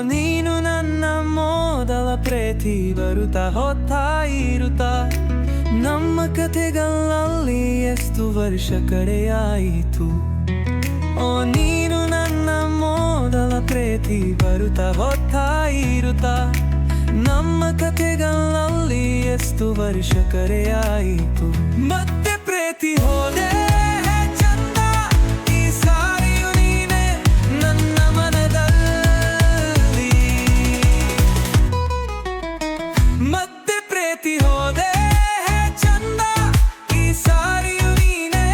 ನೀನು ನನ್ನ ಮೊದಲ ಪ್ರೀತಿ ಬರುತ್ತಾ ಹೋಗ್ತಾ ಇರುತ್ತಾ ನಮ್ಮ ಕಥೆಗಳಲ್ಲಿ ಎಷ್ಟು ವರ್ಷ ಕಡೆಯಾಯಿತು. ಓ ನೀನು ನನ್ನ ಮೊದಲ ಪ್ರೀತಿ ಬರುತ್ತಾ ಹೋಗ್ತಾ ಇರುತ್ತಾ ನಮ್ಮ ಕಥೆಗಳಲ್ಲಿ ಎಷ್ಟು ವರ್ಷ ಕರೆಯಾಯಿತು. ಮತ್ತೆ ಪ್ರೀತಿ ಹೋದೆ ಚಂದ, ಈ ಸಾರಿಯು ನೀನೆ ನನ್ನ ಮನದಲ್ಲಿ. ಮತ್ತೆ ಪ್ರೀತಿ ಹೋದೆ ಚಂದ, ಈ ಸಾರಿಯು ನೀನೆ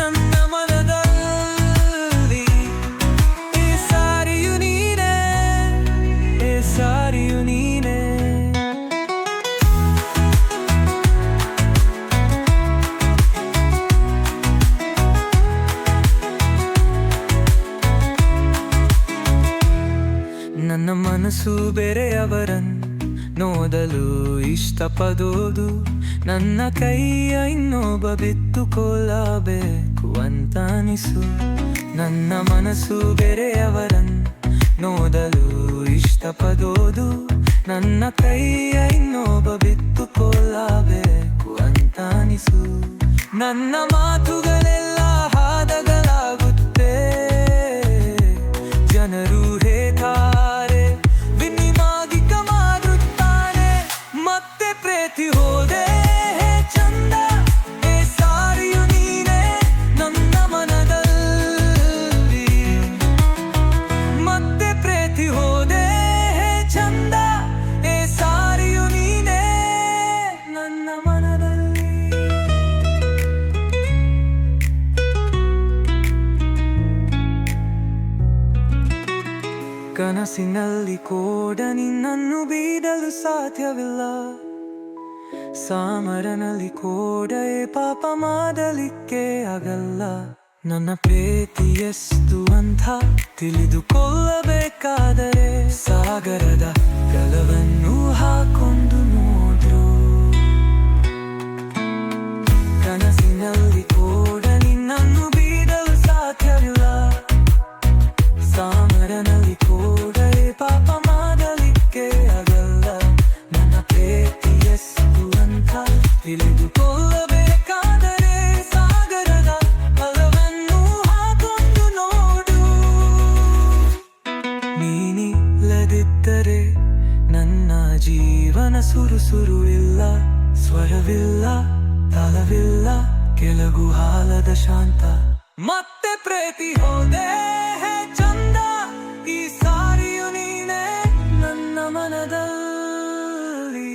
ನನ್ನ ಮನದಲ್ಲಿ. ಈ ಸಾರಿಯು ನೀನೆ, ಈ ಸಾರಿಯು ನೀನೆ. ನನ್ನ ಮನಸ್ಸು ಬೇರೆಯವರನ್ನು ನೋಡಲು ಇಷ್ಟಪಡೋದು, ನನ್ನ ಕೈಯ ಇನ್ನೊಬ್ಬ ಬಿತ್ತುಕೊಳ್ಳಬೇಕು ಅಂತ ಅನಿಸು. ನನ್ನ ಮನಸ್ಸು ಬೇರೆಯವರನ್ನು ನೋಡಲು ಇಷ್ಟಪಡೋದು, ನನ್ನ ಕೈಯ ಇನ್ನೊಬ್ಬ ಬಿತ್ತುಕೊಳ್ಳಬೇಕು ಅಂತ ಅನಿಸು. ನನ್ನ ಮಾತುಗಳೆಲ್ಲ ಹಾದಗಳಾಗುತ್ತೆ, ಜನರು ಹೇಳ್ತಾರೆ ವಿನಿಮಾಗಿಕ ಮಾಡುತ್ತಾನೆ. ಮತ್ತೆ ಪ್ರೀತಿ ಹೋದೆ ಚಂದ, ಏ ಸಾರಿಯು ನೀನೆ ನನ್ನ ಮನದಲ್ಲಿ. ಮತ್ತೆ ಪ್ರೀತಿ ಹೋದೆ ಚಂದ, ಏ ಸಾರಿಯು ನೀನೆ ನನ್ನ ಮನದಲ್ಲಿ. ಕನಸಿನಲ್ಲಿ ಕೂಡ ನಿನ್ನನ್ನು ಬಿಡಲು ಸಾಧ್ಯವಿಲ್ಲ, ಸಾಮರನಲ್ಲಿ ಕೂಡ ಪಾಪ ಮಾಡಲಿಕ್ಕೆ ಆಗಲ್ಲ. ನನ್ನ ಪ್ರೀತಿ ಎಷ್ಟು ಅಂತ ತಿಳಿದುಕೊಳ್ಳಬೇಕಾದರೆ ಸಾಗರದ ಗಲವನ್ನು ಹಾಕೊಂಡು ನೋಡ್ರು. ಕನಸಿನಲ್ಲಿ ಕೂಡ ನಿನ್ನನ್ನು ಬಿಡಲು ಸಾಧ್ಯವಿಲ್ಲ, ಸಾಮರನಲ್ಲಿ ಕೂಡ ಪಾಪ ಮಾಡಲಿಕ್ಕೆ ಆಗಲ್ಲ. ನನ್ನ ಪ್ರೀತಿ ಎಷ್ಟು ಅಂತ ತಿಳಿದುಕೊಳ್ಳಬೇಕಾದರೆ ಸಾಗರದ ಅಲವನ್ನು ಹಾಕೊಂಡು ನೋಡು. ನೀನಿಲ್ಲದಿದ್ದರೆ ನನ್ನ ಜೀವನ ಸುರು ಇಲ್ಲ, ಸ್ವರವಿಲ್ಲ, ತಾಳವಿಲ್ಲ, ಕೆಳಗು ಹಾಲದ ಶಾಂತ. ಮತ್ತೆ ಪ್ರೀತಿ ಹೋದೆ ಚಂದ, ಈ ಸಾರಿಯು ನೀನೆ ನನ್ನ ಮನದಲ್ಲಿ.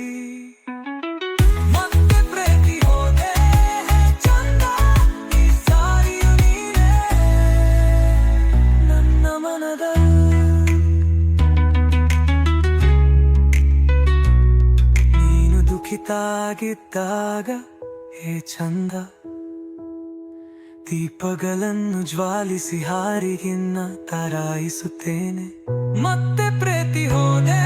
ಮತ್ತೆ ಪ್ರೀತಿ ಹೋದೆ ಚಂದ, ಈ ಸಾರಿಯು ನೀನೆ ನನ್ನ ಮನದಲ್ಲಿ. ನೀನು ದುಃಖಿತಾಗಿದ್ದಾಗ ಹೇ ಚಂದ, ದೀಪಗಳನ್ನು ಜ್ವಾಲಿಸಿ ಹಾರಿಗಿನ್ನ ತರಾಯಿಸುತ್ತೇನೆ. ಮತ್ತೆ ಪ್ರೀತಿ ಹೋದೆ